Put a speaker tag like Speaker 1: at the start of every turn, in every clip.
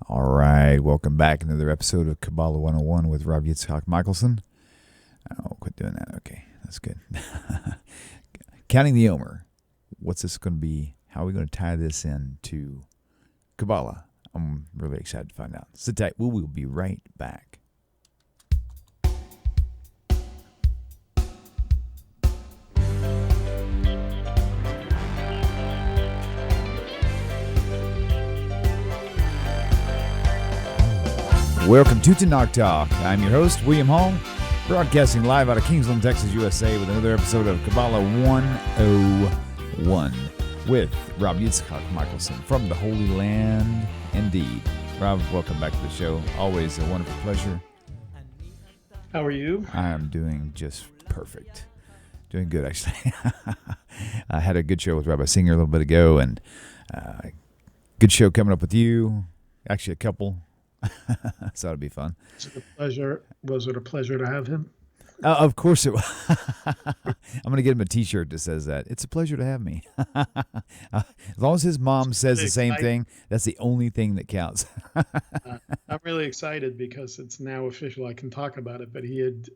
Speaker 1: All right, welcome back to another episode of Kabbalah 101 with Rav Yitzchak Michaelson. Oh, quit doing that. Okay, that's good. Counting the Omer. What's this going to be? How are we going to tie this in to Kabbalah? I'm really excited to find out. Sit tight. We will be right back. Welcome to Tanakh Talk. I'm your host, William Hall, broadcasting live out of Kingsland, Texas, USA, with another episode of Kabbalah 101 with Rav Yitzchak Michaelson from the Holy Land, indeed. Rav, welcome back to the show. Always a wonderful pleasure.
Speaker 2: How are you?
Speaker 1: I am doing just perfect. Doing good, actually. I had a good show with Rabbi Singer a little bit ago, and good show coming up with you. Actually, a couple. So that'll be fun.
Speaker 2: Was it a pleasure to have him?
Speaker 1: Of course it was. I'm going to get him a T-shirt that says that. It's a pleasure to have me. As long as his mom says the same thing, that's the only thing that counts.
Speaker 2: I'm really excited because it's now official. I can talk about it, but he had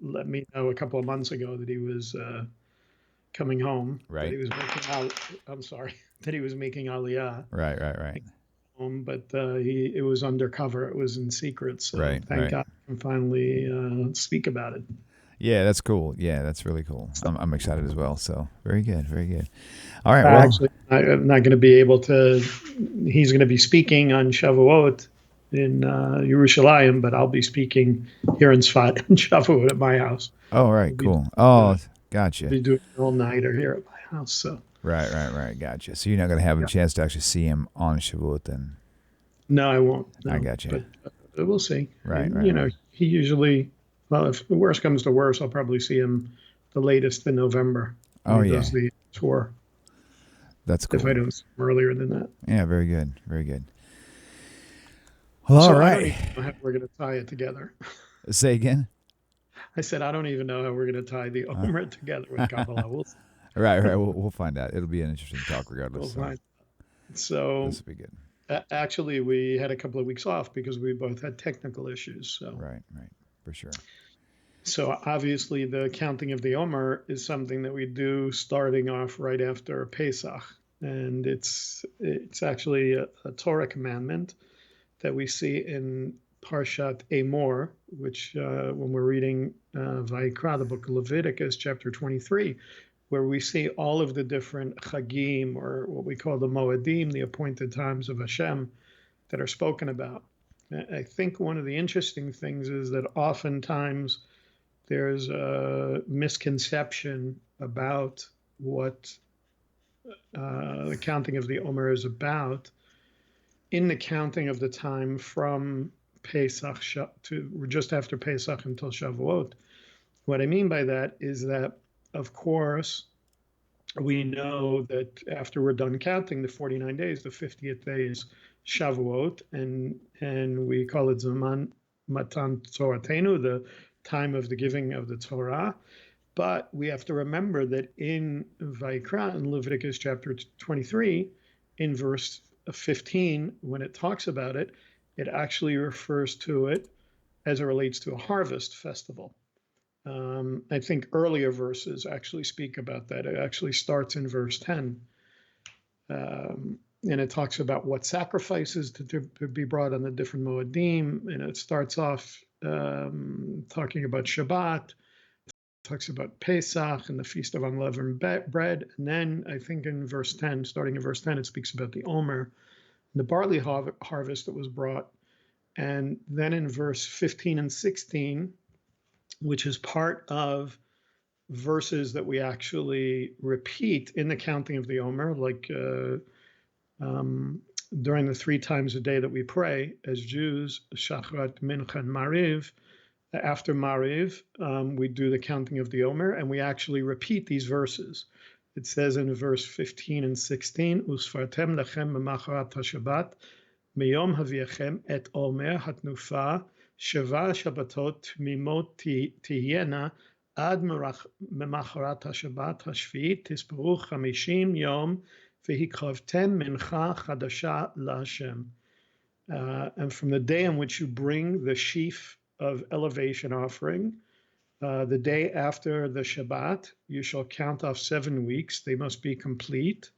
Speaker 2: let me know a couple of months ago that he was coming home.
Speaker 1: Right.
Speaker 2: That he was that he was making Aliyah.
Speaker 1: Right.
Speaker 2: But it was undercover. It was in secret. So thank God I can finally speak about it.
Speaker 1: Yeah, that's cool. Yeah, that's really cool. I'm excited as well. So very good. All right.
Speaker 2: Actually, I'm not going to be able to. He's going to be speaking on Shavuot in Yerushalayim, but I'll be speaking here in Sfat on Shavuot at my house.
Speaker 1: Oh, right. Cool. Gotcha.
Speaker 2: We'll be doing an all-nighter here at my house. So.
Speaker 1: Right. Gotcha. So you're not going to have a chance to actually see him on Shavuot then?
Speaker 2: No, I won't. No,
Speaker 1: I got you.
Speaker 2: But we'll see.
Speaker 1: Right.
Speaker 2: He usually, if the worst comes to worst, I'll probably see him the latest in November.
Speaker 1: He
Speaker 2: does the tour.
Speaker 1: That's cool.
Speaker 2: If I don't see him earlier than that.
Speaker 1: Yeah, very good. Well, all right.
Speaker 2: I don't even know how we're going to tie it together.
Speaker 1: Say again?
Speaker 2: I said, I don't even know how we're going to tie the Omer together with Kabbalah. We'll see.
Speaker 1: Right. We'll find out. It'll be an interesting talk regardless.
Speaker 2: So
Speaker 1: this will be good.
Speaker 2: Actually, we had a couple of weeks off because we both had technical issues. So
Speaker 1: right, for sure.
Speaker 2: So obviously, the counting of the Omer is something that we do starting off right after Pesach, and it's actually a Torah commandment that we see in Parshat Omer, which when we're reading Vayikra, the book of Leviticus, chapter 23. Where we see all of the different chagim, or what we call the moedim, the appointed times of Hashem, that are spoken about. I think one of the interesting things is that oftentimes there's a misconception about what the counting of the Omer is about in the counting of the time from Pesach to just after Pesach until Shavuot. What I mean by that is that, of course, we know that after we're done counting the 49 days, the 50th day is Shavuot, and we call it Zaman Matan Toratenu, the time of the giving of the Torah. But we have to remember that in Vayikra, in Leviticus chapter 23, in verse 15, when it talks about it, it actually refers to it as it relates to a harvest festival. I think earlier verses actually speak about that. It actually starts in verse 10. And it talks about what sacrifices to be brought on the different Moedim. And it starts off talking about Shabbat, talks about Pesach and the Feast of Unleavened Bread. And then I think in verse 10, starting in verse 10, it speaks about the Omer, and the barley harvest that was brought. And then in verse 15 and 16, which is part of verses that we actually repeat in the counting of the Omer, like during the 3 times a day that we pray as Jews, Shachrat, Mincha, and Mariv. After Mariv, we do the counting of the Omer, and we actually repeat these verses. It says in verse 15 and 16, Usfartem lechem b'macharat haShabbat, miyom haviachem et Omer hatnufa, Sheva Shabbatot Mimot Tihyena Ad Memacharat HaShabbat HaShvi'it Tisperu 50 Yom V'hikravtem Mincha Chadasha LaHashem. And from the day in which you bring the sheaf of elevation offering, the day after the Shabbat, you shall count off 7 weeks. They must be complete.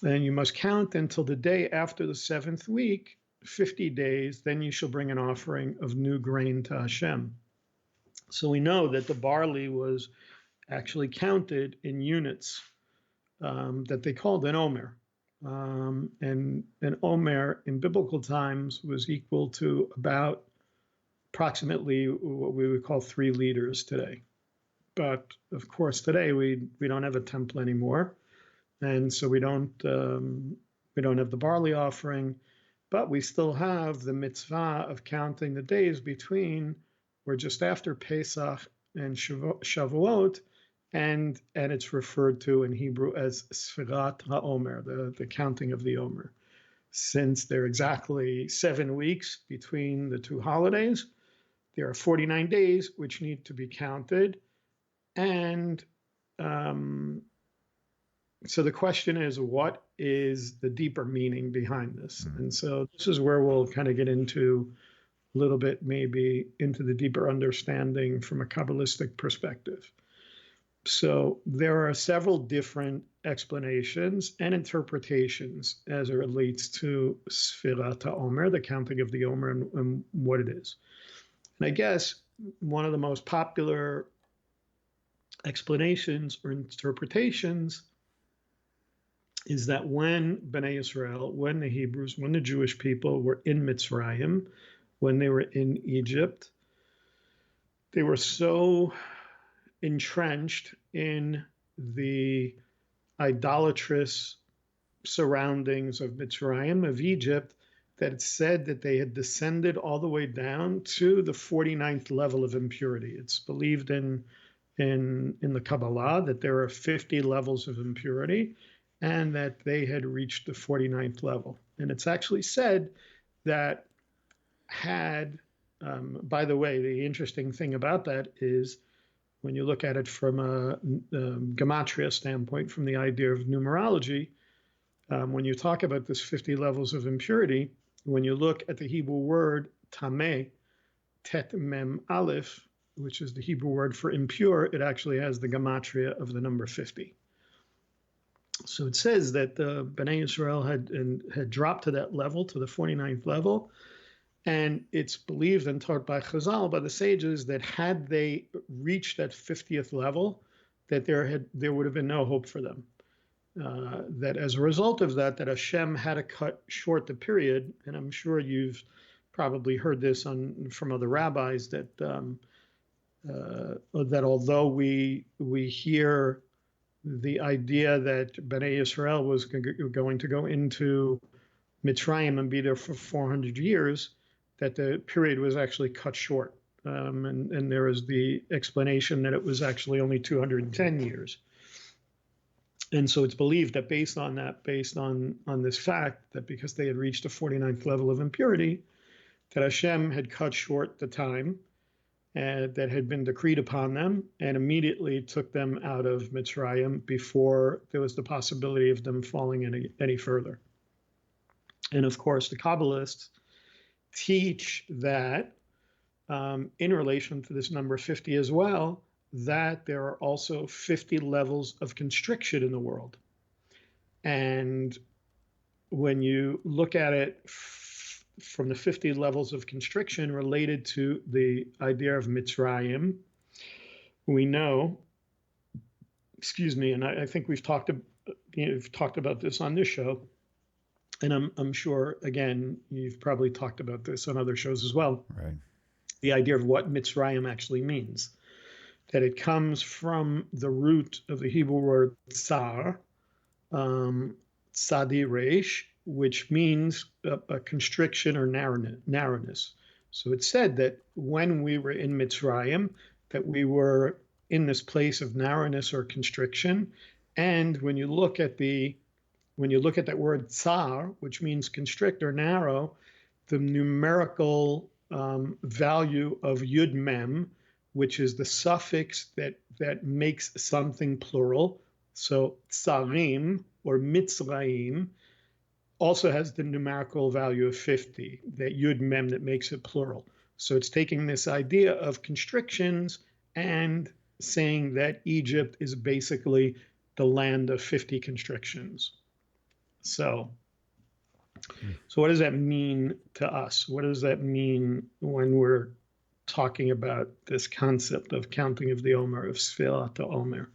Speaker 2: And you must count until the day after the 7th week, 50 days. Then you shall bring an offering of new grain to Hashem. So we know that the barley was actually counted in units that they called an Omer. And an Omer in biblical times was equal to about approximately what we would call 3 liters today. But of course, today we don't have a temple anymore, and so we don't have the barley offering, but we still have the mitzvah of counting the days between or just after Pesach and Shavuot, and it's referred to in Hebrew as Sfirat HaOmer, the counting of the Omer. Since there are exactly 7 weeks between the 2 holidays, there are 49 days which need to be counted. And so the question is, what is the deeper meaning behind this? And so this is where we'll kind of get into a little bit, maybe into the deeper understanding from a Kabbalistic perspective. So there are several different explanations and interpretations as it relates to Sfirat HaOmer, the counting of the Omer, and what it is. And I guess one of the most popular explanations or interpretations is that when Bnei Israel, when the Hebrews, when the Jewish people were in Mitzrayim, when they were in Egypt, they were so entrenched in the idolatrous surroundings of Mitzrayim, of Egypt, that it's said that they had descended all the way down to the 49th level of impurity. It's believed in the Kabbalah that there are 50 levels of impurity, and that they had reached the 49th level. And it's actually said that by the way, the interesting thing about that is when you look at it from a gematria standpoint, from the idea of numerology, when you talk about this 50 levels of impurity, when you look at the Hebrew word tameh, tet mem aleph, which is the Hebrew word for impure, it actually has the gematria of the number 50. So it says that the Bnei Israel had dropped to that level, to the 49th level, and it's believed and taught by Chazal, by the sages, that had they reached that 50th level, that there would have been no hope for them. That as a result of that Hashem had to cut short the period, and I'm sure you've probably heard this from other rabbis, that although we hear the idea that Bnei Israel was going to go into Mitzrayim and be there for 400 years, that the period was actually cut short. And there is the explanation that it was actually only 210 years. And so it's believed that based on this fact, that because they had reached the 49th level of impurity, that Hashem had cut short the time that had been decreed upon them, and immediately took them out of Mitzrayim before there was the possibility of them falling any further. And of course, the Kabbalists teach that in relation to this number 50 as well, that there are also 50 levels of constriction in the world. And when you look at it from the 50 levels of constriction related to the idea of Mitzrayim, we know, and I think we've talked about this on this show, and I'm sure, again, you've probably talked about this on other shows as well.
Speaker 1: Right.
Speaker 2: The idea of what Mitzrayim actually means, that it comes from the root of the Hebrew word tsar, tzadi resh, which means a constriction or narrowness. So it said that when we were in Mitzrayim, that we were in this place of narrowness or constriction. And when you look at that word tsar, which means constrict or narrow, the numerical value of yud mem, which is the suffix that makes something plural, so tsarim or mitzrayim, also has the numerical value of 50, that Yud Mem that makes it plural. So it's taking this idea of constrictions and saying that Egypt is basically the land of 50 constrictions. So what does that mean to us? What does that mean when we're talking about this concept of counting of the Omer, of Sfirat Omer?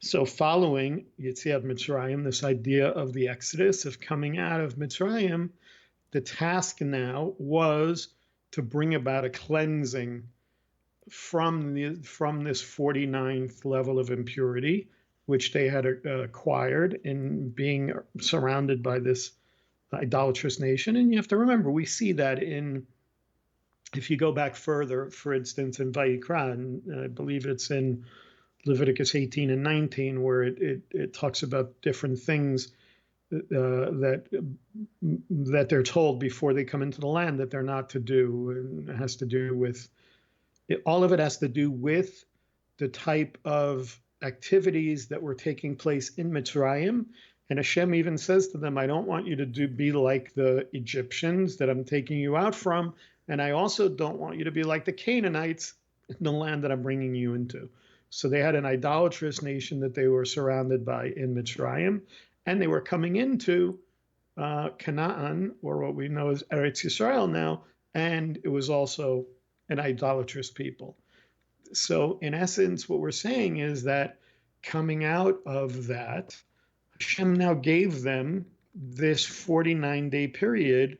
Speaker 2: So following Yetziat Mitzrayim, this idea of the Exodus, of coming out of Mitzrayim, the task now was to bring about a cleansing from this 49th level of impurity, which they had acquired in being surrounded by this idolatrous nation. And you have to remember, we see that if you go back further, for instance, in Vayikra, and I believe it's in Leviticus 18 and 19, where it talks about different things that they're told before they come into the land that they're not to do. And it has to do with, all of it has to do with the type of activities that were taking place in Mitzrayim. And Hashem even says to them, I don't want you to be like the Egyptians that I'm taking you out from. And I also don't want you to be like the Canaanites in the land that I'm bringing you into. So they had an idolatrous nation that they were surrounded by in Mitzrayim, and they were coming into Canaan, or what we know as Eretz Yisrael now, and it was also an idolatrous people. So in essence, what we're saying is that coming out of that, Hashem now gave them this 49-day period.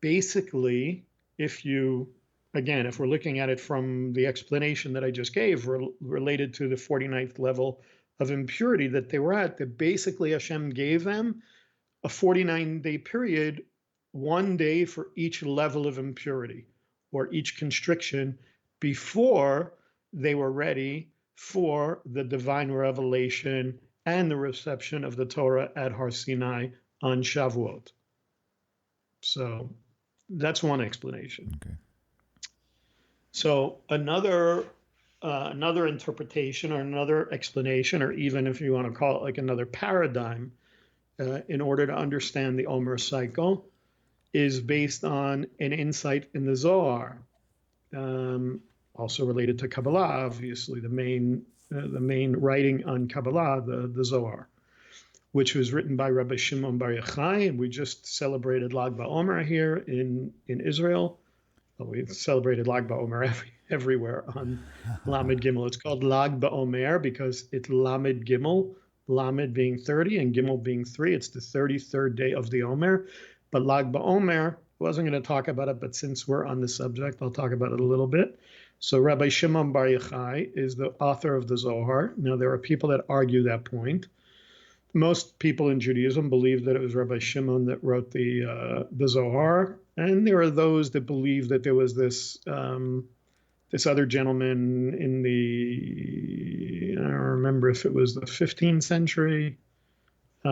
Speaker 2: Basically, if we're looking at it from the explanation that I just gave, related to the 49th level of impurity that they were at, that basically Hashem gave them a 49-day period, 1 day for each level of impurity or each constriction, before they were ready for the divine revelation and the reception of the Torah at Har Sinai on Shavuot. So that's one explanation.
Speaker 1: Okay.
Speaker 2: So another interpretation, or another explanation, or even if you want to call it like another paradigm, in order to understand the Omer cycle, is based on an insight in the Zohar, also related to Kabbalah, obviously the main writing on Kabbalah, the Zohar, which was written by Rabbi Shimon Bar Yochai, and we just celebrated Lag BaOmer here in Israel. Well, we celebrated Lag BaOmer everywhere on Lamed Gimel. It's called Lag BaOmer because it's Lamed Gimel, Lamed being 30 and Gimel being 3. It's the 33rd day of the Omer. But Lag BaOmer, I wasn't going to talk about it, but since we're on the subject, I'll talk about it a little bit. So Rabbi Shimon Bar Yochai is the author of the Zohar. Now, there are people that argue that point. Most people in Judaism believe that it was Rabbi Shimon that wrote the Zohar, and there are those that believe that there was this other gentleman in I don't remember if it was the 15th century. There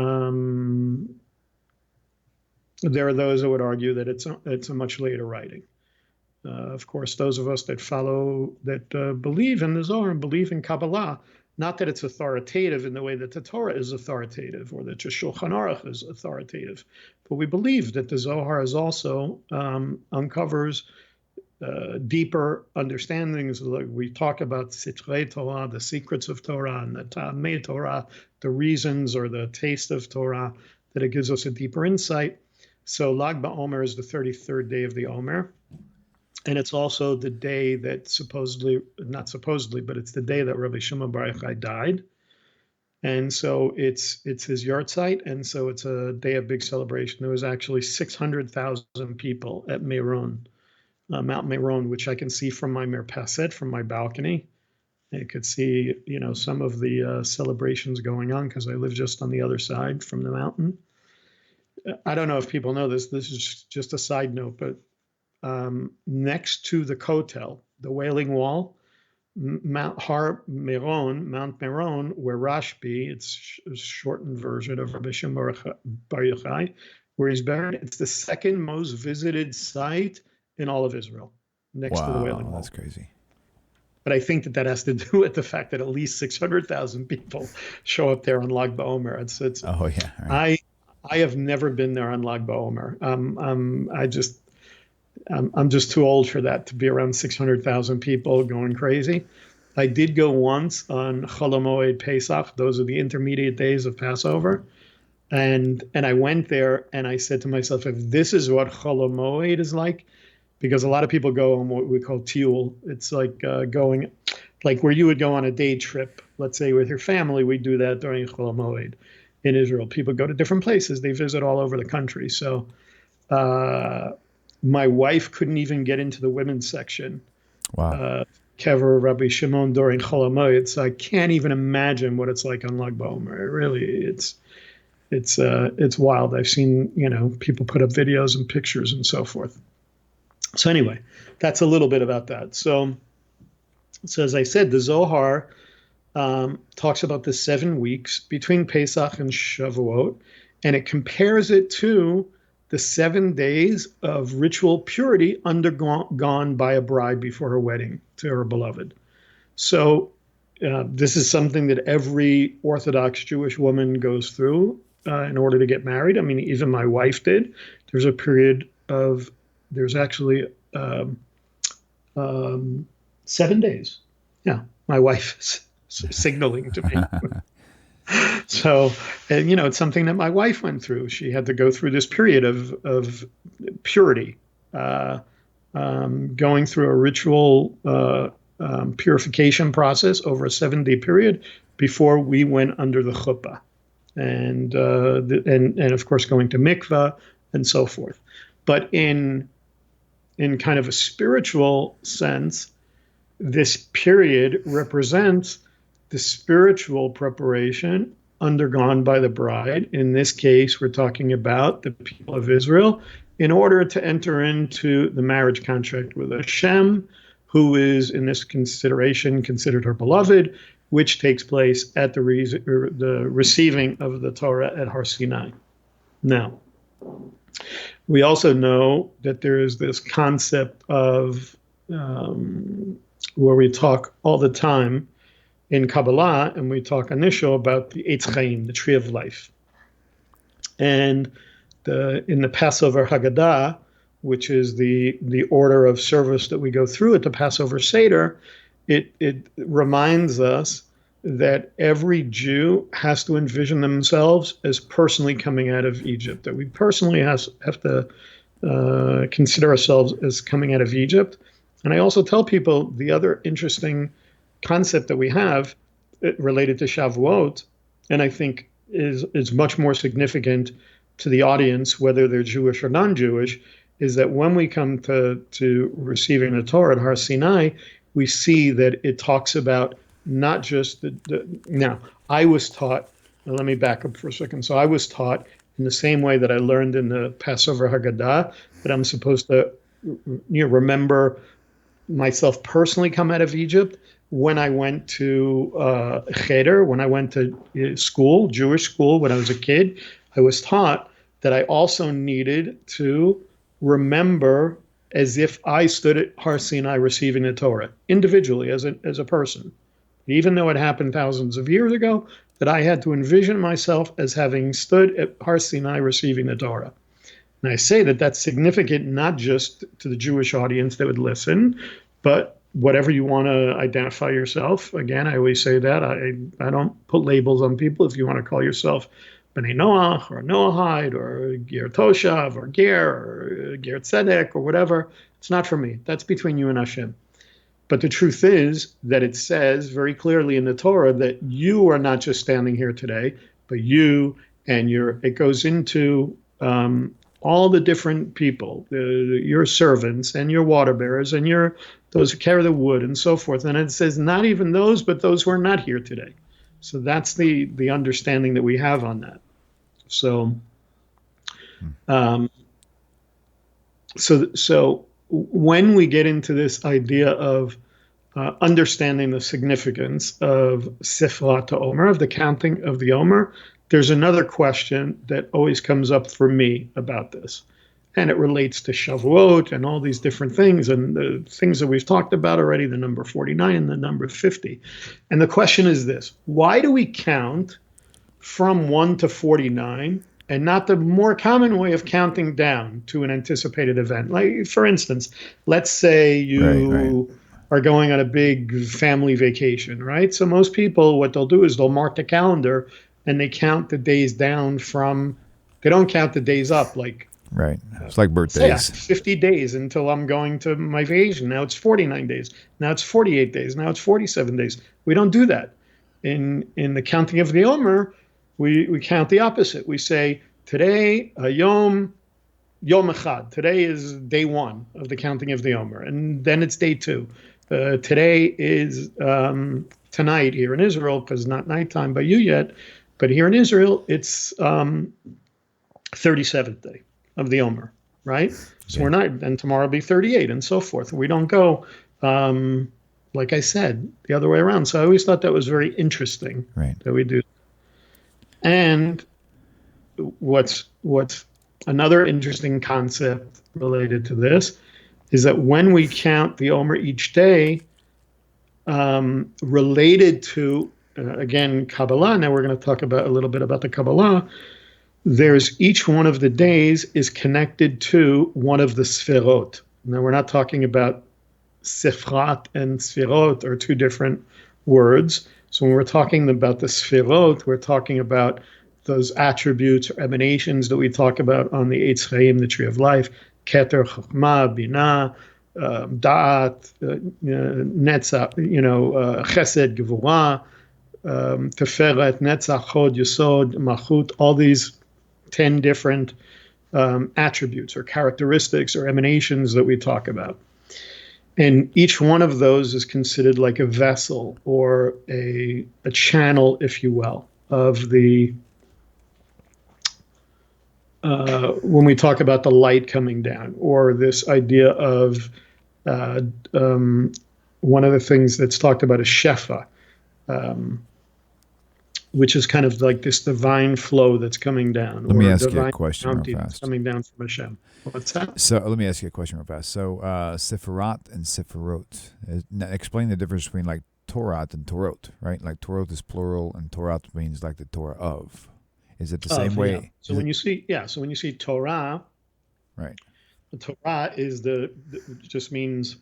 Speaker 2: are those that would argue that it's a much later writing. Of course, those of us that believe in the Zohar and believe in Kabbalah, not that it's authoritative in the way that the Torah is authoritative or that the Shulchan Aruch is authoritative, but we believe that the Zohar is also uncovers deeper understandings. Like we talk about Sitrei Torah, the secrets of Torah, and the Ta'amei Torah, the reasons or the taste of Torah, that it gives us a deeper insight. So Lag BaOmer is the 33rd day of the Omer. And it's also the day that not supposedly, but it's the day that Rabbi Shimon Bar Yochai died. And so it's his yahrzeit, and so it's a day of big celebration. There was actually 600,000 people at Meron, Mount Meron, which I can see from my Merpaset, from my balcony. I could see, some of the celebrations going on because I live just on the other side from the mountain. I don't know if people know this. This is just a side note, but next to the Kotel, the Wailing Wall, Mount Meron, where Rashbi, it's a shortened version of Rabbi Shimon Bar Yochai, where he's buried. It's the second most visited site in all of Israel, next to the Wailing Wall.
Speaker 1: That's crazy.
Speaker 2: But I think that has to do with the fact that at least 600,000 people show up there on Lag BaOmer.
Speaker 1: Oh yeah. Right.
Speaker 2: I have never been there on Lag BaOmer. I'm just too old for that, to be around 600,000 people going crazy. I did go once on Chol HaMoed Pesach. Those are the intermediate days of Passover. And I went there and I said to myself, if this is what Chol HaMoed is like, because a lot of people go on what we call tiul. It's like going, like where you would go on a day trip, let's say with your family. We do that during Chol HaMoed in Israel. People go to different places. They visit all over the country. So my wife couldn't even get into the women's section.
Speaker 1: Wow.
Speaker 2: Kever Rabbi Shimon during Chol HaMoed. So I can't even imagine what it's like on Lag BaOmer. It's wild. I've seen, people put up videos and pictures and so forth. So anyway, that's a little bit about that. So as I said, the Zohar talks about the 7 weeks between Pesach and Shavuot, and it compares it to the 7 days of ritual purity undergone by a bride before her wedding to her beloved. So this is something that every Orthodox Jewish woman goes through in order to get married. I mean, even my wife did. There's a period of, there's actually 7 days. Yeah, my wife is signaling to me. So, and, it's something that my wife went through. She had to go through this period of purity, going through a ritual purification process over a 7-day period before we went under the chuppah, and of course going to mikvah and so forth. But in kind of a spiritual sense, this period represents the spiritual preparation undergone by the bride. In this case, we're talking about the people of Israel in order to enter into the marriage contract with Hashem, who is in this consideration considered her beloved, which takes place at the receiving of the Torah at Har Sinai. Now, we also know that there is this concept of where we talk all the time in Kabbalah, and we talk on this show about the Eitz Chaim, the tree of life. And in the Passover Haggadah, which is the order of service that we go through at the Passover Seder, it reminds us that every Jew has to envision themselves as personally coming out of Egypt, that we personally have to consider ourselves as coming out of Egypt. And I also tell people the other interesting concept that we have related to Shavuot, and I think is much more significant to the audience, whether they're Jewish or non-Jewish, is that when we come to receiving the Torah at Har Sinai, we see that it talks about not just now, I was taught, let me back up for a second. So I was taught in the same way that I learned in the Passover Haggadah that I'm supposed to remember myself personally come out of Egypt. When I went to Cheder, when I went to school, Jewish school, when I was a kid, I was taught that I also needed to remember as if I stood at Har Sinai receiving the Torah, individually as a person. Even though it happened thousands of years ago, that I had to envision myself as having stood at Har Sinai receiving the Torah. And I say that that's significant not just to the Jewish audience that would listen, but whatever you want to identify yourself. Again, I always say that. I don't put labels on people. If you want to call yourself B'nai Noach or Noahide or Ger Toshav or Ger or Ger Tzedek or whatever, it's not for me. That's between you and Hashem. But the truth is that it says very clearly in the Torah that you are not just standing here today, but you and it goes into all the different people, your servants and your water bearers and those who carry the wood and so forth. And it says not even those, but those who are not here today. So that's the understanding that we have on that. So, so when we get into this idea of understanding the significance of Sifrat Omer, of the counting of the Omer, there's another question that always comes up for me about this. And it relates to Shavuot and all these different things and the things that we've talked about already, the number 49 and the number 50. And the question is this: why do we count from 1 to 49 and not the more common way of counting down to an anticipated event. Like, for instance, let's say you are going on a big family vacation, right? So most people, what they'll do is they'll mark the calendar and they count the days down from, they don't count the days up. Like,
Speaker 1: Right. It's like
Speaker 2: say
Speaker 1: birthdays.
Speaker 2: 50 days until I'm going to my vacation. Now it's 49 days. Now it's 48 days. Now it's 47 days. We don't do that. In the counting of the Omer, we count the opposite. We say today, Yom Echad. Today is day one of the counting of the Omer, and then it's day two. Today is tonight here in Israel, because it's not nighttime by you yet, but here in Israel, it's 37th day of the Omer, right? So we're not, and tomorrow will be 38 and so forth. We don't go, like I said, the other way around. So I always thought that was very interesting that we do. And what's another interesting concept related to this is that when we count the Omer each day, related to, again, Kabbalah, now we're going to talk about a little bit about the Kabbalah, there's each one of the days is connected to one of the Sferot. Now, we're not talking about Sefrat and Sferot are two different words. So when we're talking about the Sferot, we're talking about those attributes or emanations that we talk about on the Eitz Chaim, the Tree of Life, Keter, Chachma, Binah, Da'at, Netzach, Chesed, Gevurah, Teferet, Netzach, Chod, Yesod, Malchut, all these 10 different attributes or characteristics or emanations that we talk about. And each one of those is considered like a vessel or a channel, if you will, of the, when we talk about the light coming down, or this idea of one of the things that's talked about is Shefa, which is kind of like this divine flow that's coming down.
Speaker 1: Let me ask you a question real fast.
Speaker 2: Coming down from Hashem. What's that?
Speaker 1: So let me ask you a question real fast. So Sefirat and Sefirot. Explain the difference between like Torah and Torot, right? Like Torah is plural and Torah means like the Torah of. Is it the same way?
Speaker 2: Yeah. So when you see Torah,
Speaker 1: right?
Speaker 2: The Torah is just means.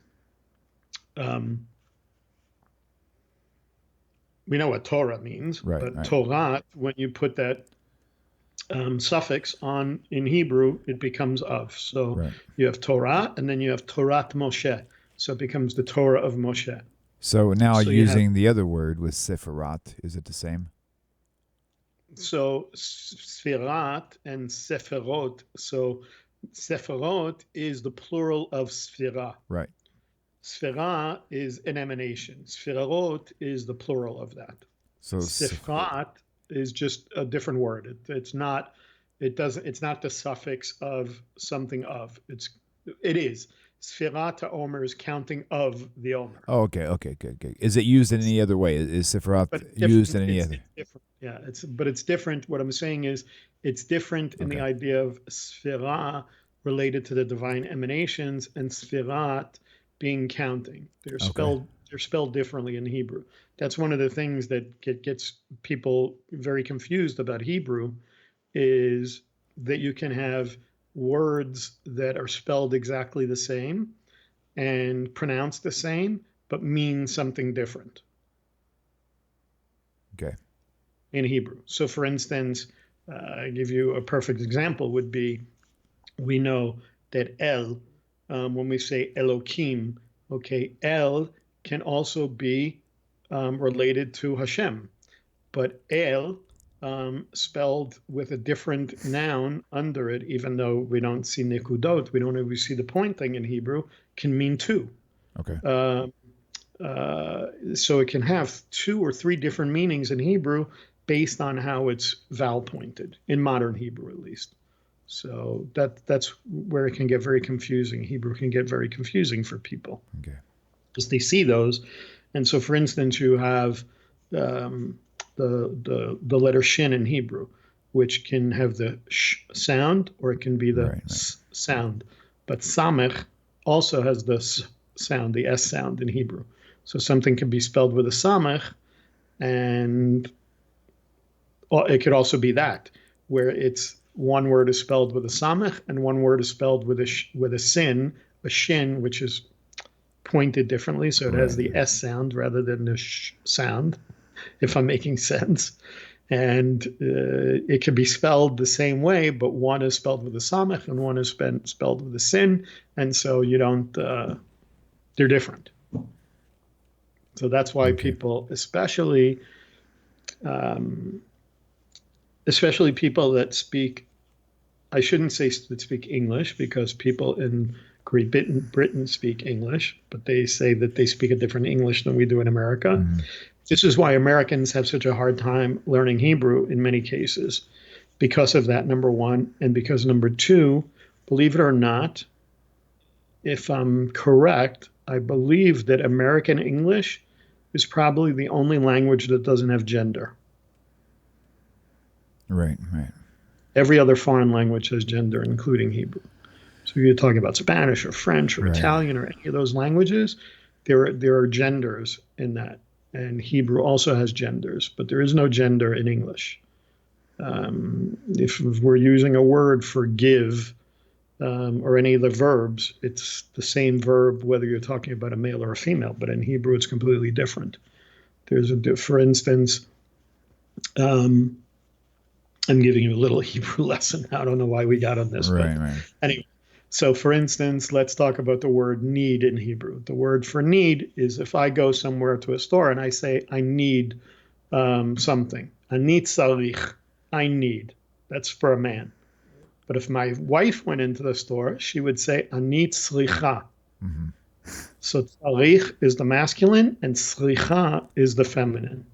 Speaker 2: We know what Torah means, but Torah, when you put that suffix on in Hebrew, it becomes of. So you have Torah, and then you have Torat Moshe. So it becomes the Torah of Moshe.
Speaker 1: So now using the other word with Sefirat, is it the same?
Speaker 2: So Sfirat and Seferot. So Seferot is the plural of Sfira.
Speaker 1: Right.
Speaker 2: Sfira is an emanation. Sfirot is the plural of that. So Sifrat is just a different word. It's not the suffix of something of. It is. Sfirat Omer is counting of the Omer.
Speaker 1: Oh, okay, good. Is it used in any other way? Is Sefirat used in any other?
Speaker 2: It's different. Yeah, it's different. What I'm saying is it's different in the idea of Sfira related to the divine emanations and Sfirat being counting. They're spelled differently in Hebrew. That's one of the things that gets people very confused about Hebrew, is that you can have words that are spelled exactly the same and pronounced the same, but mean something different.
Speaker 1: Okay.
Speaker 2: In Hebrew. So for instance, I give you a perfect example would be, we know that El, when we say Elokim, El can also be related to Hashem, but El, spelled with a different noun under it, even though we don't see nikudot, we don't always see the pointing in Hebrew, can mean two.
Speaker 1: Okay.
Speaker 2: So it can have 2 or 3 different meanings in Hebrew based on how it's vowel pointed, in modern Hebrew at least. So that's where it can get very confusing. Hebrew can get very confusing for people.
Speaker 1: Okay.
Speaker 2: Because they see those. And so, for instance, you have the letter shin in Hebrew, which can have the sh sound or it can be the s sound. But samech also has the s sound, the s sound in Hebrew. So something can be spelled with a samech, and it could also be that, where it's one word is spelled with a samech, and one word is spelled with a sin, a shin, which is pointed differently, so it has the S sound rather than the sh sound, if I'm making sense. And it can be spelled the same way, but one is spelled with a samech and one is spelled with a sin, and so you don't. They're different. So that's why people, especially people that speak, I shouldn't say that speak English, because people in Great Britain speak English, but they say that they speak a different English than we do in America. Mm-hmm. This is why Americans have such a hard time learning Hebrew in many cases, because of that, number one. And because number two, believe it or not, if I'm correct, I believe that American English is probably the only language that doesn't have gender.
Speaker 1: Right, right.
Speaker 2: Every other foreign language has gender, including Hebrew. So you're talking about Spanish or French or Italian or any of those languages, there are genders in that. And Hebrew also has genders, but there is no gender in English. If we're using a word for give or any of the verbs, it's the same verb whether you're talking about a male or a female, but in Hebrew it's completely different. For instance, I'm giving you a little Hebrew lesson. I don't know why we got on this, but anyway. So for instance, let's talk about the word need in Hebrew. The word for need is if I go somewhere to a store and I say, I need something. Ani tzarich, I need. That's for a man. But if my wife went into the store, she would say, Ani tzricha. Mm-hmm. So tzarich is the masculine and tzricha is the feminine.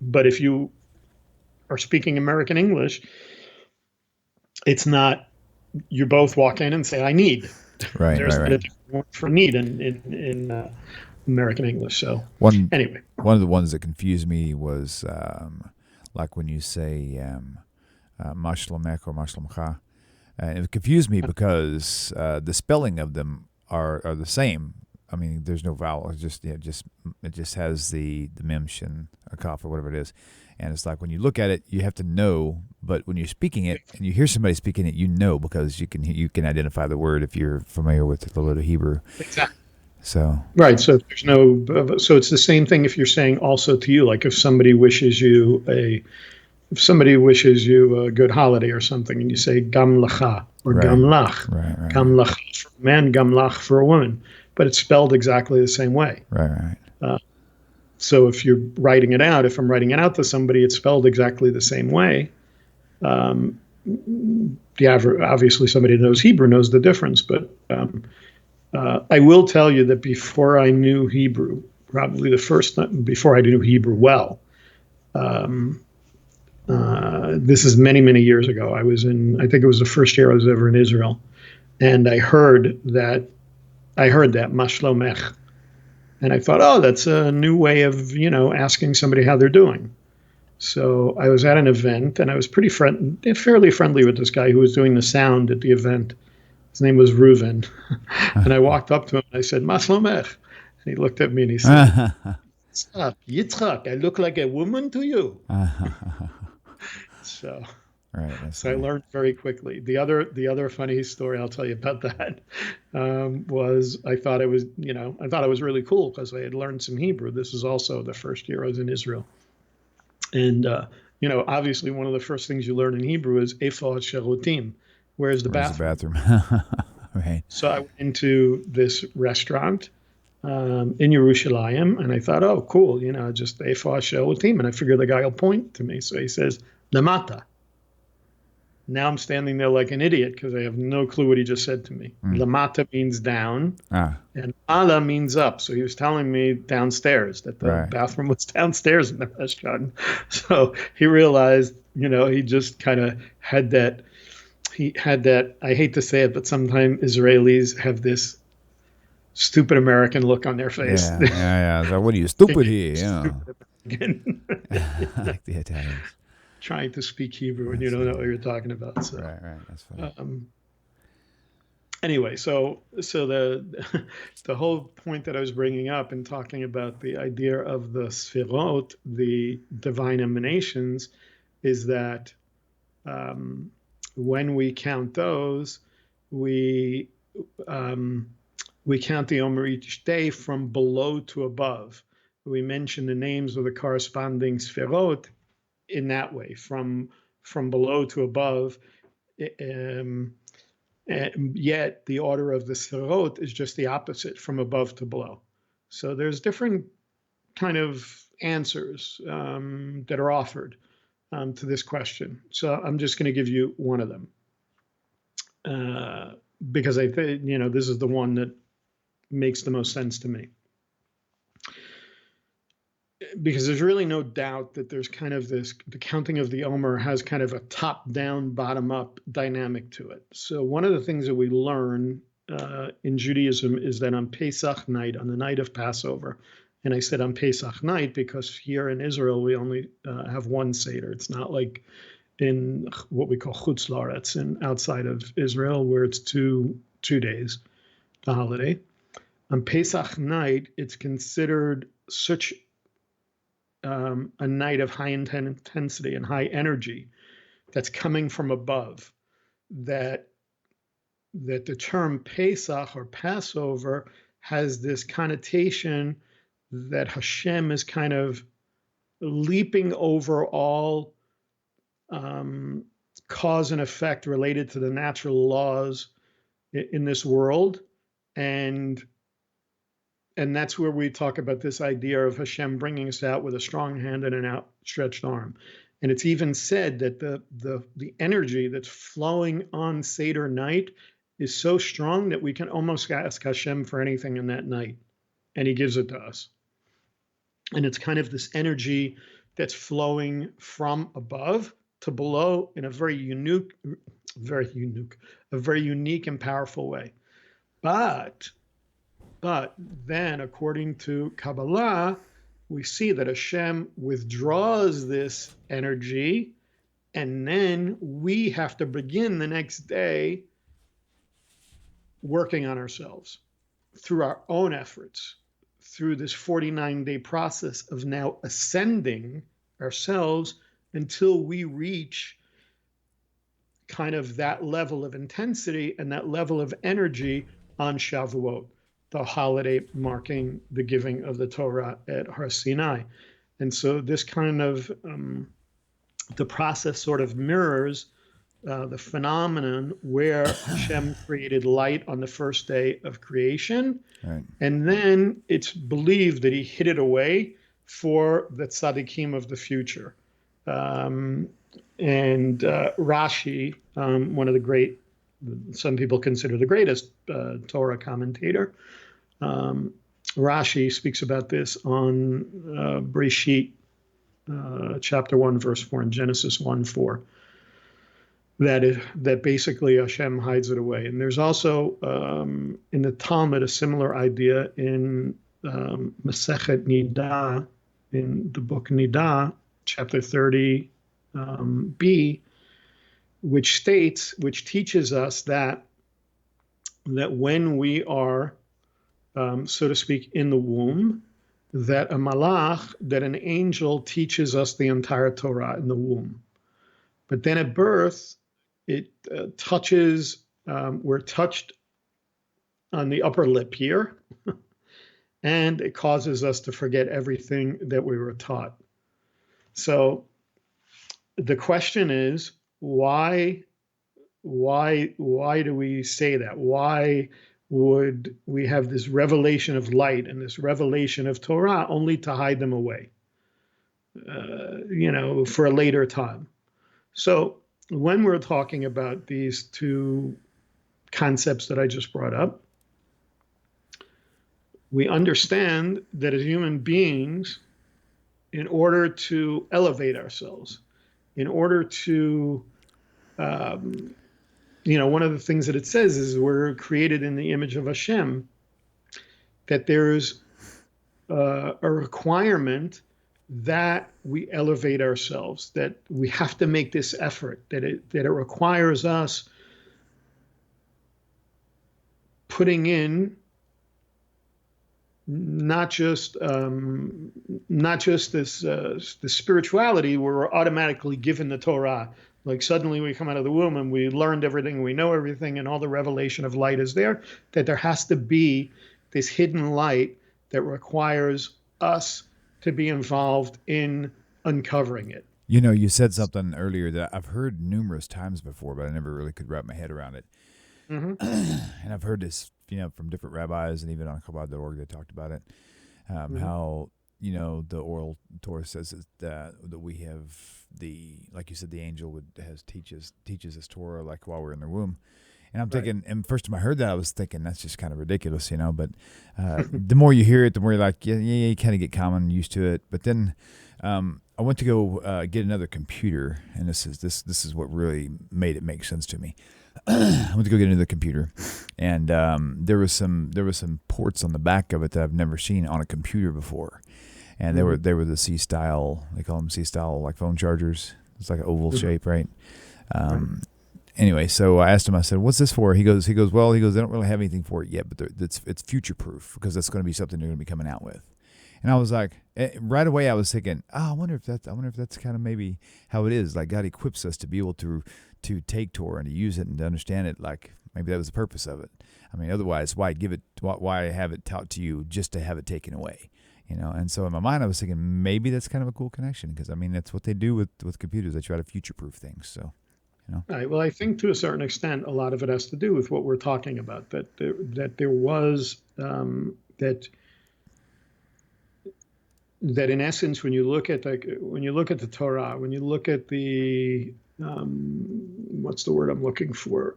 Speaker 2: But if you are speaking American English, it's not. You both walk in and say, I need. There's a different word for need in American English. So anyway.
Speaker 1: One of the ones that confused me was like when you say Mashlomech or Mashlomcha. It confused me because the spelling of them are the same. I mean, there's no vowel. It just has the mem, shin, a kaf, or whatever it is. And it's like when you look at it, you have to know. But when you're speaking it and you hear somebody speaking it, you know, because you can identify the word if you're familiar with a little bit of Hebrew.
Speaker 2: Exactly.
Speaker 1: So
Speaker 2: so there's no. So it's the same thing if you're saying also to you, like if somebody wishes you a good holiday or something, and you say gam lacha or gam lach, gam lach for a man, gam lach for a woman, but it's spelled exactly the same way.
Speaker 1: Right.
Speaker 2: So if you're writing it out, if I'm writing it out to somebody, it's spelled exactly the same way. Obviously somebody who knows Hebrew knows the difference, but I will tell you that before I knew Hebrew, probably before I knew Hebrew well, this is many, many years ago. I think it was the first year I was ever in Israel, and I heard that mashlomech. And I thought, oh, that's a new way of, asking somebody how they're doing. So I was at an event, and I was fairly friendly with this guy who was doing the sound at the event. His name was Reuven. And I walked up to him, and I said, Maslomech. And he looked at me, and he said, stop, Yitzchak, I look like a woman to you. So I learned very quickly. The other funny story I'll tell you about that was I thought it was really cool because I had learned some Hebrew. This is also the first year I was in Israel, and obviously one of the first things you learn in Hebrew is Efa Sherotim, where's the bathroom?
Speaker 1: Right.
Speaker 2: So I went into this restaurant in Yerushalayim, and I thought, oh, cool, just Efa Sherotim, and I figured the guy will point to me. So he says, Lamata. Now I'm standing there like an idiot because I have no clue what he just said to me. Lamata means down, and ala means up. So he was telling me downstairs that the bathroom was downstairs in the restaurant. So he realized, he just kind of had that. He had that. I hate to say it, but sometimes Israelis have this stupid American look on their face.
Speaker 1: Yeah. So what are you, stupid here? Yeah. Like the Italians.
Speaker 2: Trying to speak Hebrew and you don't know what you're talking about. So.
Speaker 1: Right. That's funny.
Speaker 2: Anyway, so the whole point that I was bringing up and talking about the idea of the sfirot, the divine emanations, is that when we count those, we count the Omer each day from below to above. We mention the names of the corresponding sferot in that way, from below to above. Yet the order of the sferot is just the opposite, from above to below. So there's different kind of answers that are offered to this question. So I'm just going to give you one of them because I think, this is the one that makes the most sense to me. Because there's really no doubt that there's kind of the counting of the Omer has kind of a top-down, bottom-up dynamic to it. So one of the things that we learn in Judaism is that on Pesach night, on the night of Passover, and I said on Pesach night because here in Israel we only have one Seder. It's not like in what we call Chutz La'aretz, and outside of Israel where it's two days, the holiday. On Pesach night, it's considered such a night of high intensity and high energy that's coming from above, that the term Pesach or Passover has this connotation that Hashem is kind of leaping over all cause and effect related to the natural laws in this world, and that's where we talk about this idea of Hashem bringing us out with a strong hand and an outstretched arm. And it's even said that the energy that's flowing on Seder night is so strong that we can almost ask Hashem for anything in that night, and he gives it to us. And it's kind of this energy that's flowing from above to below in a very unique and powerful way. But then, according to Kabbalah, we see that Hashem withdraws this energy, and then we have to begin the next day working on ourselves through our own efforts, through this 49-day process of now ascending ourselves until we reach kind of that level of intensity and that level of energy on Shavuot, the holiday marking the giving of the Torah at Har Sinai. And so this kind of, the process sort of mirrors the phenomenon where Hashem created light on the first day of creation. Right. And then it's believed that he hid it away for the tzaddikim of the future. And Rashi, one of the great, some people consider the greatest Torah commentator, Rashi speaks about this on Breshit, chapter 1, verse 4, in Genesis 1:4. That basically Hashem hides it away. And there's also in the Talmud a similar idea in Masechet Nidah, in the book Nidah, chapter 30b, which teaches us that when we are, so to speak, in the womb, that a malach, that an angel teaches us the entire Torah in the womb. But then at birth, it we're touched on the upper lip here, and it causes us to forget everything that we were taught. So the question is, why do we say that? Why would we have this revelation of light and this revelation of Torah only to hide them away, for a later time? So when we're talking about these two concepts that I just brought up, we understand that as human beings, in order to elevate ourselves, in order to, one of the things that it says is we're created in the image of Hashem, that there's a requirement that we elevate ourselves, that we have to make this effort, that it requires us putting in not just this the spirituality where we're automatically given the Torah Like suddenly we come out of the womb and we learned everything, we know everything, and all the revelation of light is there, that there has to be this hidden light that requires us to be involved in uncovering it.
Speaker 1: You know, you said something earlier that I've heard numerous times before, but I never really could wrap my head around it.
Speaker 2: Mm-hmm.
Speaker 1: And I've heard this, from different rabbis and even on Kabbalah.org they talked about it. How, the oral Torah says that we have like you said, the angel teaches us Torah like while we're in the womb. And I'm thinking, and first time I heard that, I was thinking that's just kind of ridiculous, But the more you hear it, the more you're like, you kind of get common used to it. But then I went to go get another computer, and this is what really made it make sense to me. I went to go get another computer, and there was some ports on the back of it that I've never seen on a computer before, and they were the C style. They call them C style like phone chargers. It's like an oval shape, right? Anyway, so I asked him. I said, "What's this for?" He goes. Well, they don't really have anything for it yet, but it's future proof because that's going to be something they're going to be coming out with. And I was like, right away, I was thinking, I wonder if that's kind of maybe how it is. Like God equips us to be able to take Torah and to use it and to understand it. Like maybe that was the purpose of it. I mean, otherwise, why have it taught to you just to have it taken away? And so in my mind, I was thinking maybe that's kind of a cool connection because I mean that's what they do with computers. They try to future-proof things. So,
Speaker 2: Right. Well, I think to a certain extent, a lot of it has to do with what we're talking about. That there was that in essence, when you look at the Torah, when you look at the what's the word I'm looking for?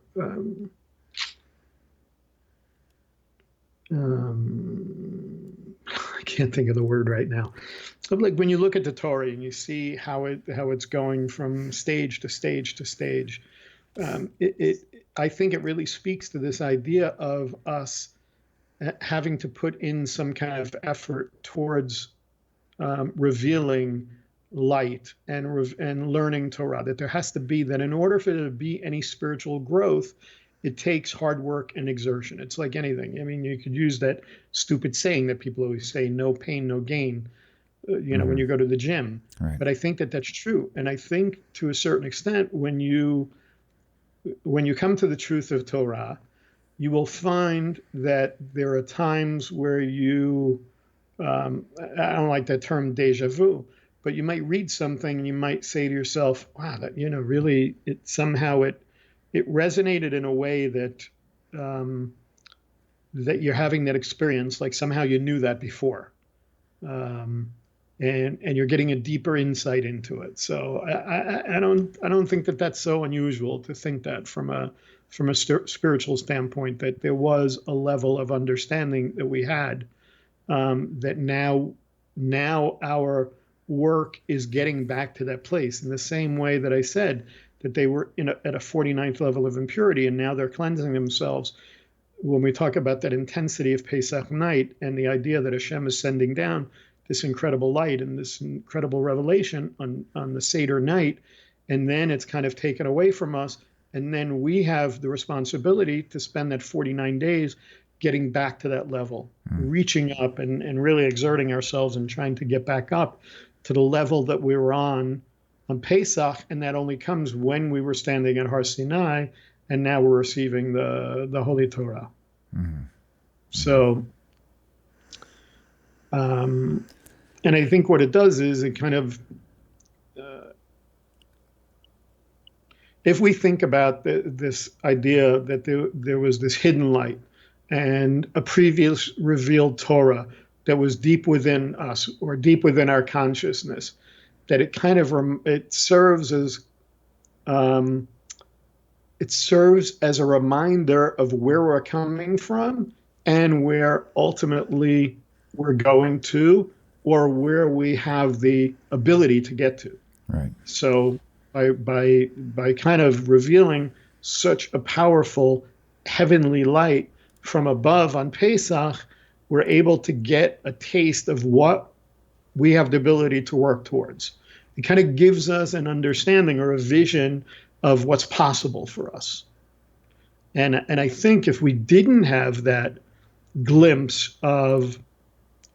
Speaker 2: I can't think of the word right now. But like when you look at the Torah and you see how it's going from stage to stage to stage, I think it really speaks to this idea of us having to put in some kind of effort towards revealing light and learning Torah. That there has to be that in order for there to be any spiritual growth, it takes hard work and exertion. It's like anything. I mean, you could use that stupid saying that people always say, "No pain, no gain." When you go to the gym.
Speaker 1: Right.
Speaker 2: But I think that that's true, and I think to a certain extent, when you come to the truth of Torah, you will find that there are times where I don't like that term deja vu, but you might read something and you might say to yourself, wow, that, really it resonated in a way that that you're having that experience, like somehow you knew that before. And you're getting a deeper insight into it. So I don't think that that's so unusual to think that from a spiritual standpoint, that there was a level of understanding that we had, that now our work is getting back to that place in the same way that I said that they were at a 49th level of impurity, and now they're cleansing themselves. When we talk about that intensity of Pesach night and the idea that Hashem is sending down this incredible light and this incredible revelation on the Seder night, and then it's kind of taken away from us, and then we have the responsibility to spend that 49 days getting back to that level, reaching up and really exerting ourselves and trying to get back up to the level that we were on Pesach, and that only comes when we were standing at Har Sinai, and now we're receiving the Holy Torah. So, and I think what it does is it kind of, if we think about this idea that there was this hidden light and a previous revealed Torah that was deep within us or deep within our consciousness, that it kind of it serves as a reminder of where we're coming from and where ultimately we're going to, or where we have the ability to get to.
Speaker 1: Right.
Speaker 2: So by kind of revealing such a powerful heavenly light from above on Pesach, we're able to get a taste of what we have the ability to work towards. It kind of gives us an understanding or a vision of what's possible for us. And I think if we didn't have that glimpse of,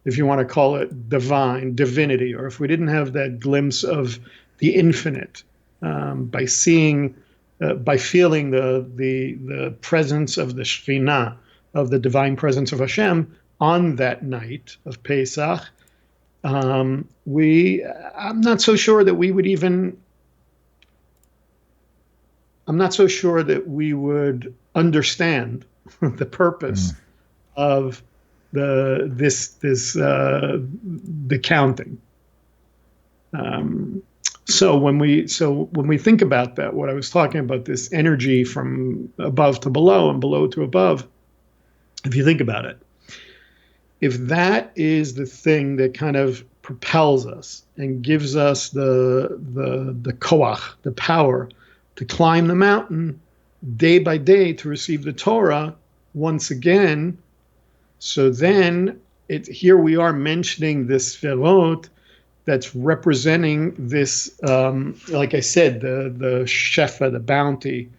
Speaker 2: if you want to call it divinity, or if we didn't have that glimpse of the infinite, by seeing, by feeling the presence of the Shekhinah, of the divine presence of Hashem on that night of Pesach. I'm not so sure that we would even. I'm not so sure that we would understand the purpose of the counting. So when we think about that, what I was talking about, this energy from above to below and below to above, if you think about it, if that is the thing that kind of propels us and gives us the koach, the power to climb the mountain day by day to receive the Torah once again, so then here we are mentioning this Sferot that's representing this, like I said, the shefa, the bounty,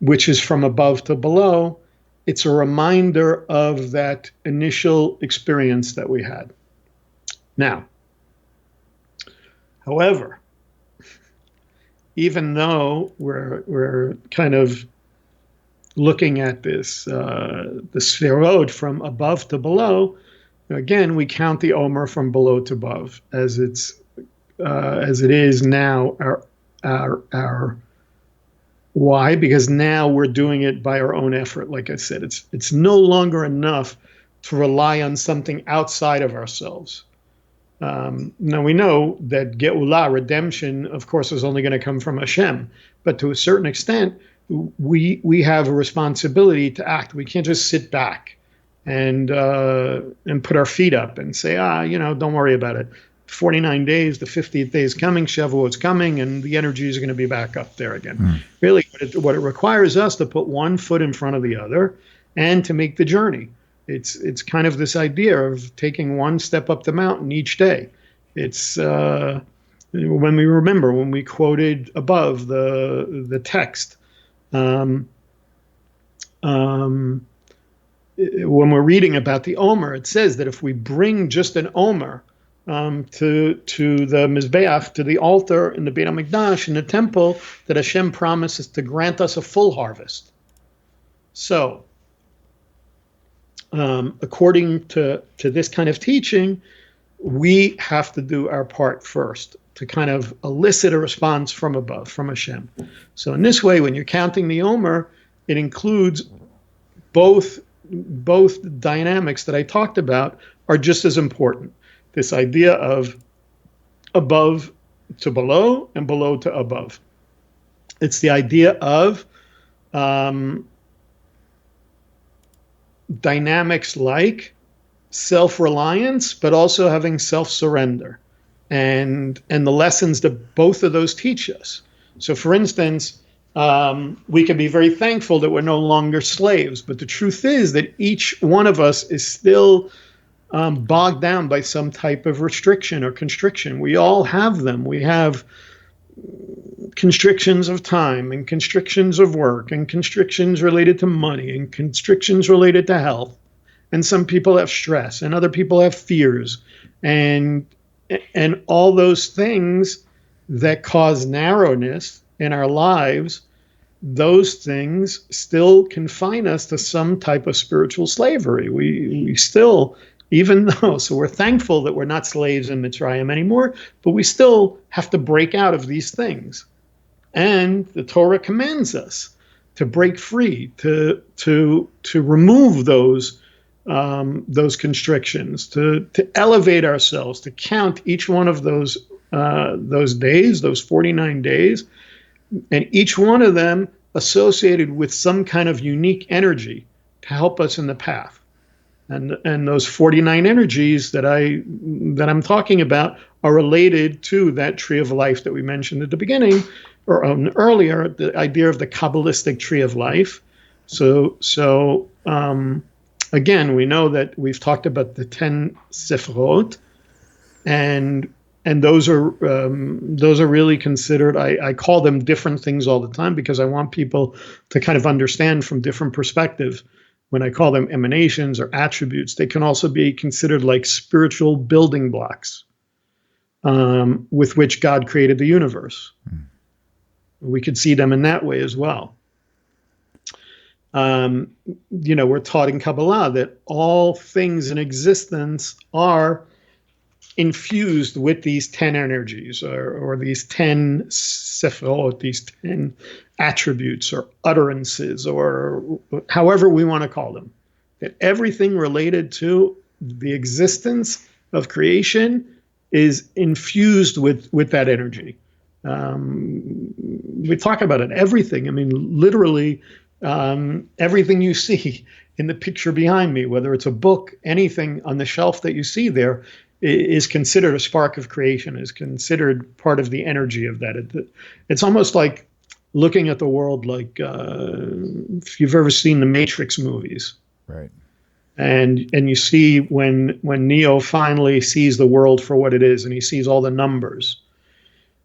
Speaker 2: which is from above to below. It's a reminder of that initial experience that we had. Now, however, even though we're kind of looking at this the Sferot from above to below, again we count the Omer from below to above as it is now. Our why? Because now we're doing it by our own effort. Like I said, it's no longer enough to rely on something outside of ourselves. Now we know that Geulah, redemption, of course, is only going to come from Hashem, but to a certain extent, we have a responsibility to act. We can't just sit back and put our feet up and say, don't worry about it. 49 days, the 50th day is coming, Shavuot's coming, and the energy is going to be back up there again. Really, what it requires us to put one foot in front of the other and to make the journey. It's kind of this idea of taking one step up the mountain each day. It's when we quoted above the text, when we're reading about the Omer, it says that if we bring just an Omer to the Mizbeach, to the altar in the Beit HaMikdash, in the temple, that Hashem promises to grant us a full harvest. So, according to this kind of teaching, we have to do our part first to kind of elicit a response from above, from Hashem. So in this way, when you're counting the Omer, it includes both dynamics that I talked about are just as important. This idea of above to below and below to above. It's the idea of dynamics like self-reliance, but also having self-surrender, and the lessons that both of those teach us. So, for instance, we can be very thankful that we're no longer slaves, but the truth is that each one of us is still bogged down by some type of restriction or constriction. We all have them. We have constrictions of time and constrictions of work and constrictions related to money and constrictions related to health. And some people have stress and other people have fears and all those things that cause narrowness in our lives. Those things still confine us to some type of spiritual slavery. We still, even though, so we're thankful that we're not slaves in Mitzrayim anymore, but we still have to break out of these things. And the Torah commands us to break free, to remove those constrictions, to elevate ourselves, to count each one of those days, those 49 days, and each one of them associated with some kind of unique energy to help us in the path. And those 49 energies that I'm talking about are related to that tree of life that we mentioned at the beginning, or earlier, the idea of the Kabbalistic tree of life. So again, we know that we've talked about the 10 Sefirot, and those are really considered. I call them different things all the time because I want people to kind of understand from different perspectives. When I call them emanations or attributes, they can also be considered like spiritual building blocks. with which God created the universe. We could see them in that way as well. We're taught in Kabbalah that all things in existence are infused with these 10 energies or these 10 sefirot, these 10 attributes or utterances, or however we want to call them. That everything related to the existence of creation is infused with that energy. We talk about it, everything. I mean, literally, everything you see in the picture behind me, whether it's a book, anything on the shelf that you see there, is considered a spark of creation, is considered part of the energy of that. It's almost like looking at the world like if you've ever seen the Matrix movies.
Speaker 1: Right.
Speaker 2: And you see when Neo finally sees the world for what it is, and he sees all the numbers.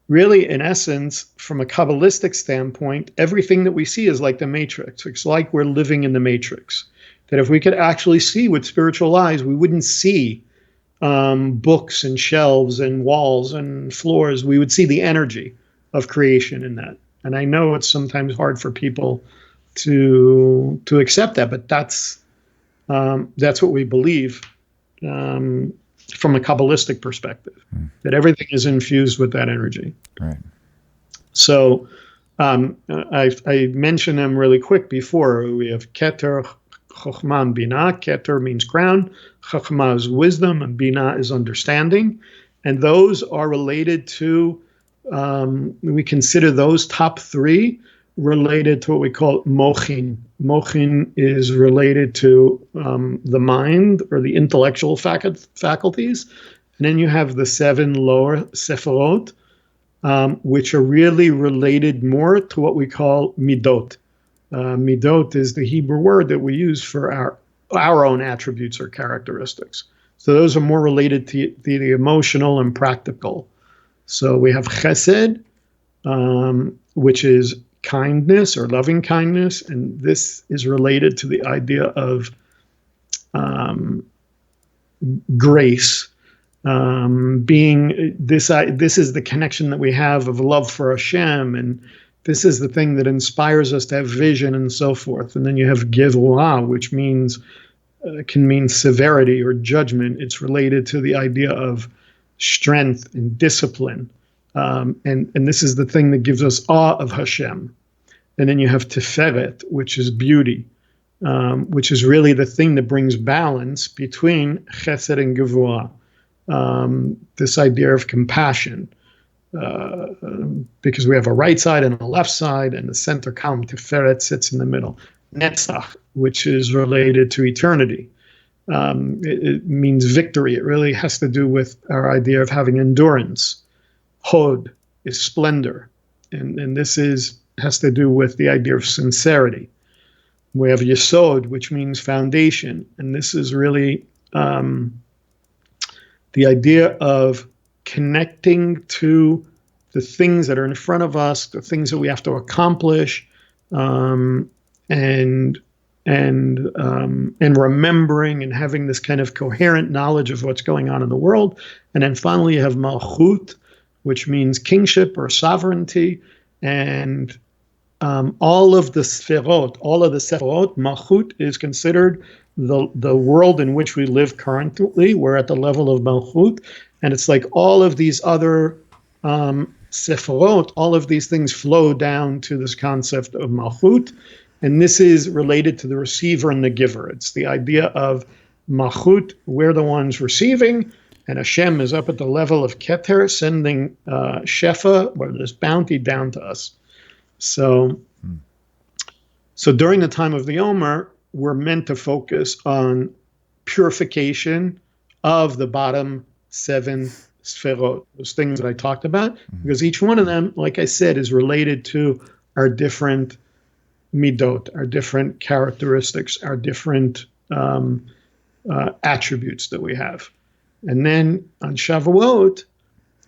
Speaker 2: Really, in essence, from a Kabbalistic standpoint, everything that we see is like the Matrix. It's like we're living in the Matrix. That if we could actually see with spiritual eyes, we wouldn't see books and shelves and walls and floors. We would see the energy of creation in that. And I know it's sometimes hard for people to accept that, but that's what we believe from a Kabbalistic perspective, that everything is infused with that energy.
Speaker 1: Right.
Speaker 2: So I mentioned them really quick before. We have Keter, Chokhmah, and Binah. Keter means crown, Chokhmah is wisdom, and Binah is understanding. And those are related to, we consider those top three related to what we call mochin. Mochin is related to the mind or the intellectual faculties. And then you have the 7 lower sephirot, which are really related more to what we call midot. Midot is the Hebrew word that we use for our own attributes or characteristics. So those are more related to the emotional and practical. So we have chesed, which is kindness or loving kindness, and this is related to the idea of grace. Being this is the connection that we have of love for Hashem, and this is the thing that inspires us to have vision and so forth. And then you have Gevurah, which means can mean severity or judgment. It's related to the idea of strength and discipline. And this is the thing that gives us awe of Hashem. And then you have Tiferet, which is beauty, which is really the thing that brings balance between Chesed and Gevurah. This idea of compassion, because we have a right side and a left side, and the center column, Tiferet, sits in the middle. Netzach, which is related to eternity. It means victory. It really has to do with our idea of having endurance. Hod is splendor, and this has to do with the idea of sincerity. We have Yesod, which means foundation, and this is really the idea of connecting to the things that are in front of us, the things that we have to accomplish, and remembering and having this kind of coherent knowledge of what's going on in the world. And then finally you have Malchut, which means kingship or sovereignty, and all of the Sephirot, Malchut is considered the world in which we live currently. We're at the level of Malchut, and it's like all of these other Sephirot, all of these things flow down to this concept of Malchut, and this is related to the receiver and the giver. It's the idea of Malchut, we're the ones receiving, and Hashem is up at the level of Keter, sending Shefa, or this bounty, down to us. So during the time of the Omer, we're meant to focus on purification of the bottom 7 Sferot, those things that I talked about, because each one of them, like I said, is related to our different midot, our different characteristics, our different attributes that we have. And then on Shavuot,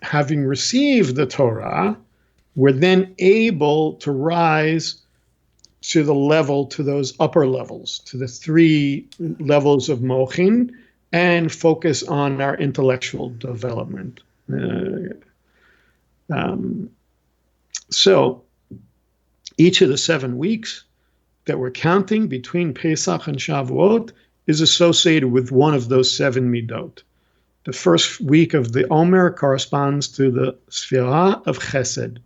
Speaker 2: having received the Torah, we're then able to rise to those upper levels, to the 3 levels of Mochin, and focus on our intellectual development. So each of the 7 weeks that we're counting between Pesach and Shavuot is associated with one of those 7 midot. The first week of the Omer corresponds to the Sfirah of Chesed.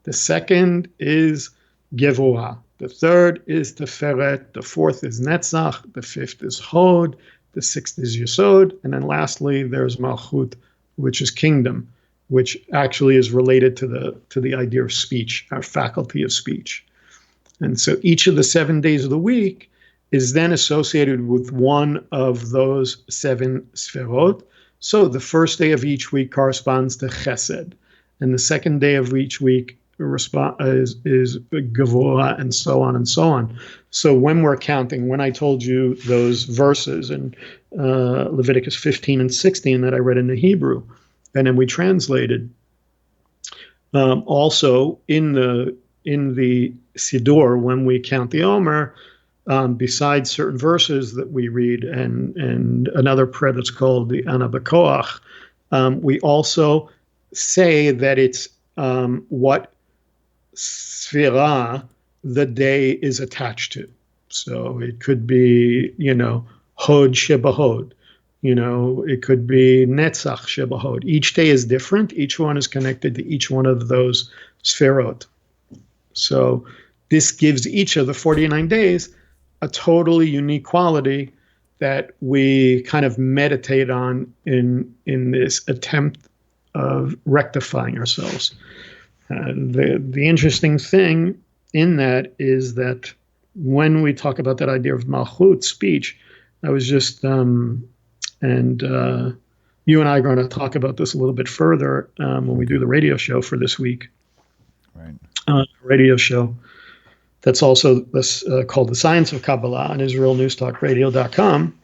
Speaker 2: The second is Gevurah. The third is Teferet. The fourth is Netzach. The fifth is Hod. The sixth is Yesod. And then lastly, there's Malchut, which is kingdom, which actually is related to the idea of speech, our faculty of speech. And so each of the 7 days of the week is then associated with one of those 7 Sferot. So the first day of each week corresponds to Chesed, and the second day of each week is Gevurah, and so on and so on. So when we're counting, when I told you those verses in Leviticus 15 and 16 that I read in the Hebrew, and then we translated, also in the Siddur, when we count the Omer, besides certain verses that we read and another prayer that's called the Ana B'Koach, we also say that it's what Sfirah the day is attached to. So it could be, Hod Shebahod. It could be Netzach Shebahod. Each day is different. Each one is connected to each one of those Sferot. So this gives each of the 49 days a totally unique quality that we kind of meditate on in this attempt of rectifying ourselves. The interesting thing in that is that when we talk about that idea of Malchut, speech, I was just, and you and I are going to talk about this a little bit further when we do the radio show for this week.
Speaker 1: Right.
Speaker 2: Radio show that's also called The Science of Kabbalah on IsraelNewsTalkRadio.com.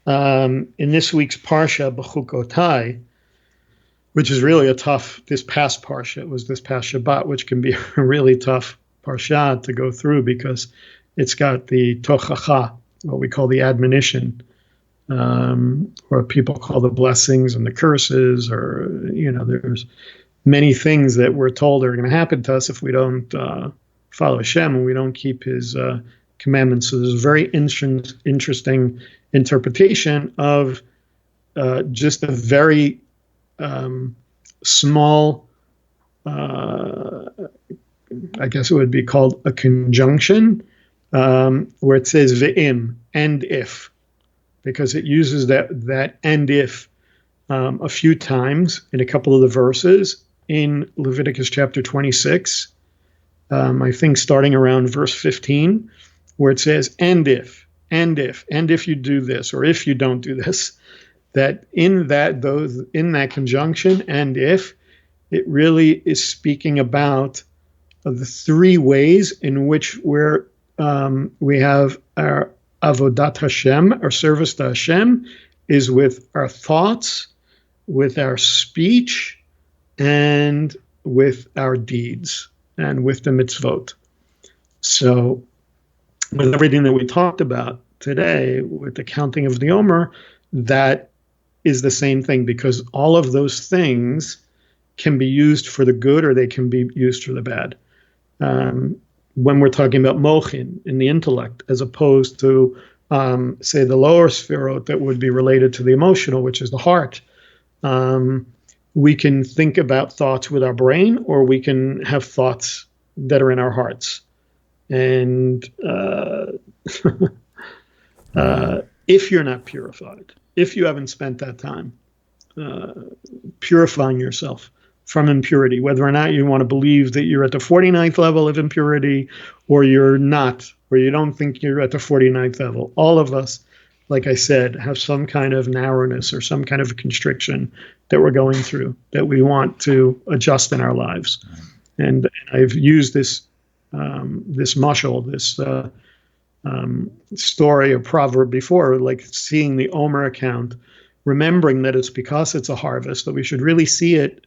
Speaker 2: In this week's Parsha, B'chukotai, which is really this past Parsha, it was this past Shabbat, which can be a really tough Parsha to go through because it's got the Tochacha, what we call the admonition, or people call the blessings and the curses, or, there's many things that we're told are going to happen to us if we don't follow Hashem and we don't keep his commandments. So there's a very interesting interpretation of just a very small, I guess it would be called a conjunction, where it says ve'im, and if, because it uses that and if a few times in a couple of the verses in Leviticus chapter 26, I think starting around verse 15, where it says, and if you do this, or if you don't do this, that in that conjunction, and if, it really is speaking about the 3 ways in which we have our avodat Hashem, our service to Hashem, is with our thoughts, with our speech, and with our deeds, and with the mitzvot. So with everything that we talked about today, with the counting of the Omer, that is the same thing, because all of those things can be used for the good or they can be used for the bad. When we're talking about mochin in the intellect, as opposed to, say, the lower sphirot that would be related to the emotional, which is the heart, we can think about thoughts with our brain, or we can have thoughts that are in our hearts. And if you're not purified, if you haven't spent that time purifying yourself from impurity, whether or not you want to believe that you're at the 49th level of impurity, or you're not, or you don't think you're at the 49th level, all of us, like I said, have some kind of narrowness or some kind of constriction that we're going through that we want to adjust in our lives. And I've used this mashal, this story or proverb before, like seeing the Omer account, remembering that it's because it's a harvest, that we should really see it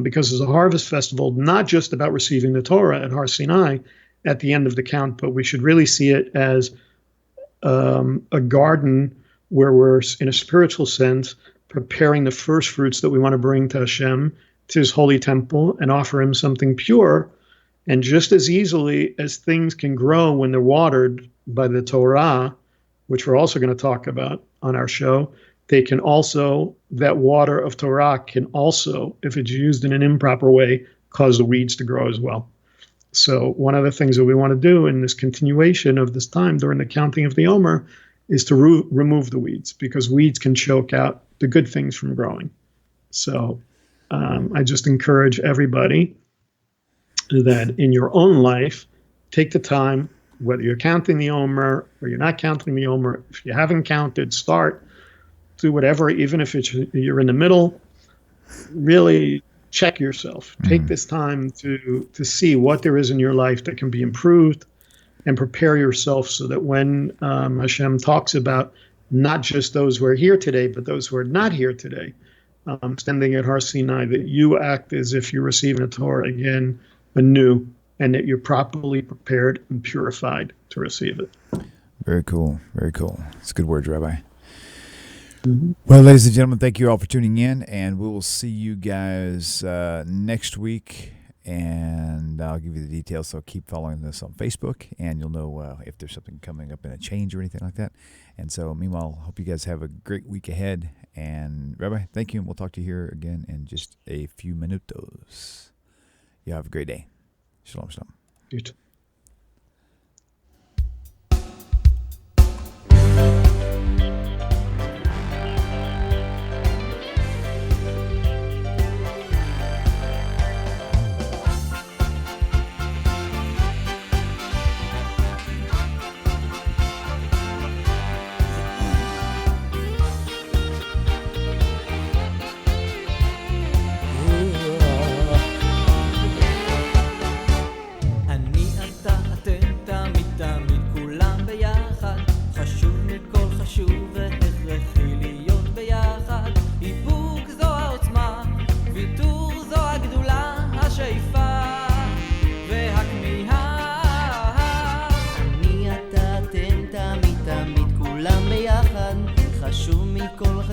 Speaker 2: because it's a harvest festival, not just about receiving the Torah at Har Sinai at the end of the count, but we should really see it as a garden where we're, in a spiritual sense, preparing the first fruits that we want to bring to Hashem, to his holy temple, and offer him something pure. And just as easily as things can grow when they're watered by the Torah, which we're also going to talk about on our show, they can also, that water of Torah can also, if it's used in an improper way, cause the weeds to grow as well. So one of the things that we want to do in this continuation of this time during the counting of the Omer is to remove the weeds, because weeds can choke out the good things from growing. So I just encourage everybody that in your own life, take the time, whether you're counting the Omer or you're not counting the Omer. If you haven't counted, start, do whatever, even if you're in the middle, really check yourself. Take this time to see what there is in your life that can be improved, and prepare yourself so that when Hashem talks about not just those who are here today, but those who are not here today, standing at Har Sinai, that you act as if you're receiving a Torah again, anew, and that you're properly prepared and purified to receive it.
Speaker 1: Very cool. Very cool. It's good words, Rabbi. Well, ladies and gentlemen, thank you all for tuning in, and we will see you guys next week, and I'll give you the details, so keep following this on Facebook, and you'll know if there's something coming up in a change or anything like that. And so, meanwhile, hope you guys have a great week ahead, and Rabbi, thank you, and we'll talk to you here again in just a few minutos. You have a great day. Shalom, shalom.
Speaker 2: You too.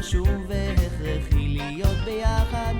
Speaker 3: חשוב והכרחי להיות ביחד.